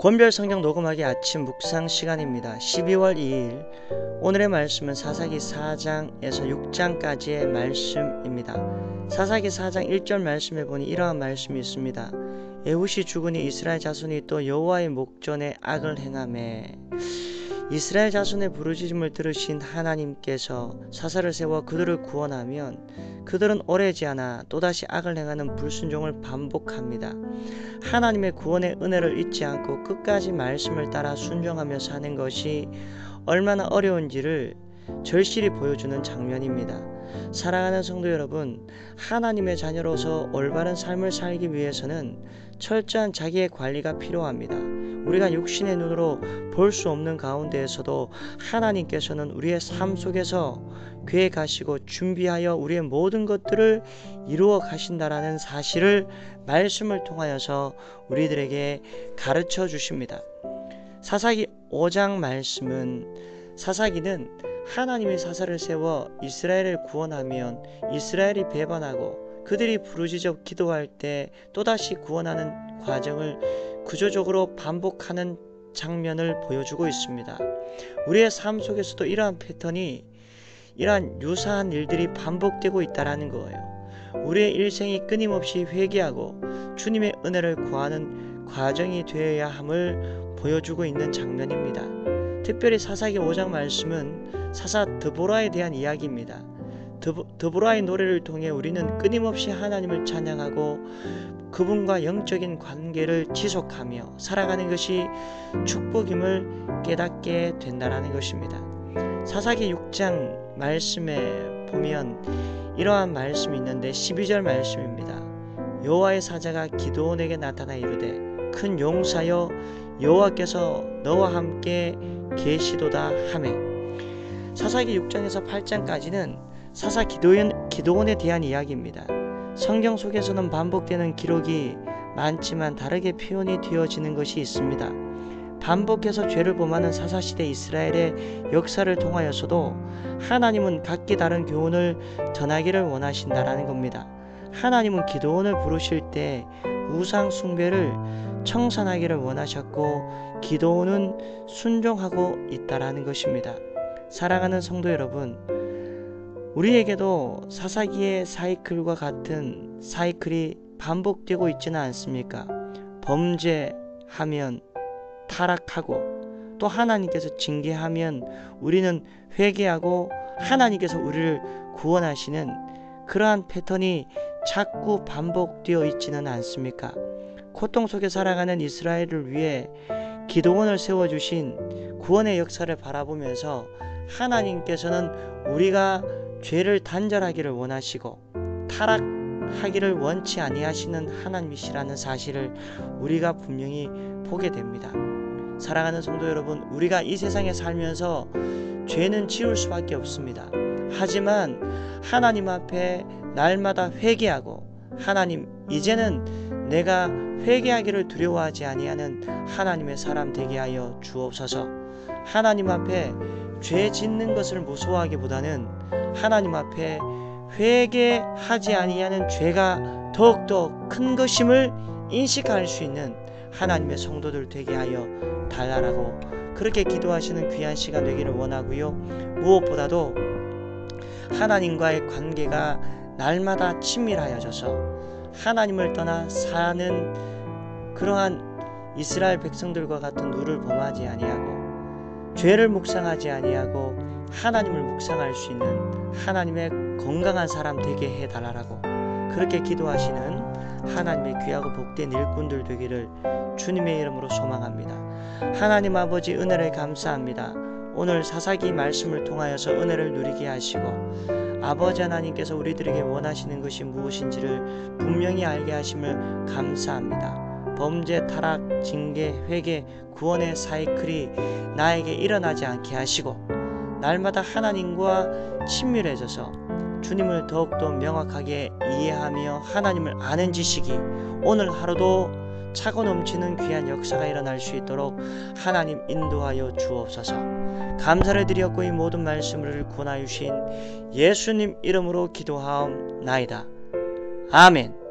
권별 성경 녹음하기 아침 묵상 시간입니다. 12월 2일 오늘의 말씀은 사사기 4장에서 6장까지의 말씀입니다. 사사기 4장 1절 말씀에 보니 이러한 말씀이 있습니다. 에훗이 죽으니 이스라엘 자손이 또 여호와의 목전에 악을 행하매. 이스라엘 자손의 부르짖음을 들으신 하나님께서 사사를 세워 그들을 구원하면 그들은 오래지 않아 또다시 악을 행하는 불순종을 반복합니다. 하나님의 구원의 은혜를 잊지 않고 끝까지 말씀을 따라 순종하며 사는 것이 얼마나 어려운지를 절실히 보여주는 장면입니다. 사랑하는 성도 여러분, 하나님의 자녀로서 올바른 삶을 살기 위해서는 철저한 자기의 관리가 필요합니다. 우리가 육신의 눈으로 볼 수 없는 가운데에서도 하나님께서는 우리의 삶 속에서 계획하시고 준비하여 우리의 모든 것들을 이루어 가신다라는 사실을 말씀을 통하여서 우리들에게 가르쳐 주십니다. 사사기 5장 말씀은 사사기는 하나님의 사사를 세워 이스라엘을 구원하면 이스라엘이 배반하고 그들이 부르짖어 기도할 때 또다시 구원하는 과정을 구조적으로 반복하는 장면을 보여주고 있습니다. 우리의 삶 속에서도 이러한 패턴이, 이러한 유사한 일들이 반복되고 있다는 거예요. 우리의 일생이 끊임없이 회개하고 주님의 은혜를 구하는 과정이 되어야 함을 보여주고 있는 장면입니다. 특별히 사사기 5장 말씀은 사사 드보라에 대한 이야기입니다. 드보라의 노래를 통해 우리는 끊임없이 하나님을 찬양하고 그분과 영적인 관계를 지속하며 살아가는 것이 축복임을 깨닫게 된다는 것입니다. 사사기 6장 말씀에 보면 이러한 말씀이 있는데 12절 말씀입니다. 여호와의 사자가 기드온에게 나타나 이르되 큰 용사여 여호와께서 너와 함께 계시도다 하매. 사사기 6장에서 8장까지는 사사 기드온에 대한 이야기입니다. 성경 속에서는 반복되는 기록이 많지만 다르게 표현이 되어지는 것이 있습니다. 반복해서 죄를 범하는 사사시대 이스라엘의 역사를 통하여서도 하나님은 각기 다른 교훈을 전하기를 원하신다라는 겁니다. 하나님은 기드온을 부르실 때 우상 숭배를 청산하기를 원하셨고 기드온은 순종하고 있다라는 것입니다. 사랑하는 성도 여러분, 우리에게도 사사기의 사이클과 같은 사이클이 반복되고 있지는 않습니까? 범죄하면 타락하고 또 하나님께서 징계하면 우리는 회개하고 하나님께서 우리를 구원하시는 그러한 패턴이 자꾸 반복되어 있지는 않습니까? 고통 속에 살아가는 이스라엘을 위해 기드온을 세워주신 구원의 역사를 바라보면서 하나님께서는 우리가 죄를 단절하기를 원하시고 타락하기를 원치 아니하시는 하나님이시라는 사실을 우리가 분명히 보게 됩니다. 사랑하는 성도 여러분, 우리가 이 세상에 살면서 죄는 지을 수밖에 없습니다. 하지만 하나님 앞에 날마다 회개하고 하나님, 이제는 내가 회개하기를 두려워하지 아니하는 하나님의 사람 되게 하여 주옵소서. 하나님 앞에 죄 짓는 것을 무서워하기보다는 하나님 앞에 회개하지 아니하는 죄가 더욱더 큰 것임을 인식할 수 있는 하나님의 성도들 되게 하여 달라라고 그렇게 기도하시는 귀한 시간 되기를 원하고요. 무엇보다도 하나님과의 관계가 날마다 친밀하여져서 하나님을 떠나 사는 그러한 이스라엘 백성들과 같은 누를 범하지 아니하고 죄를 묵상하지 아니하고 하나님을 묵상할 수 있는 하나님의 건강한 사람 되게 해달라고 그렇게 기도하시는 하나님의 귀하고 복된 일꾼들 되기를 주님의 이름으로 소망합니다. 하나님 아버지, 은혜를 감사합니다. 오늘 사사기 말씀을 통하여서 은혜를 누리게 하시고 아버지 하나님께서 우리들에게 원하시는 것이 무엇인지를 분명히 알게 하심을 감사합니다. 범죄, 타락, 징계, 회개, 구원의 사이클이 나에게 일어나지 않게 하시고 날마다 하나님과 친밀해져서 주님을 더욱더 명확하게 이해하며 하나님을 아는 지식이 오늘 하루도 차고 넘치는 귀한 역사가 일어날 수 있도록 하나님 인도하여 주옵소서. 감사를 드렸고 이 모든 말씀을 권하여 주신 예수님 이름으로 기도하옵나이다. 아멘.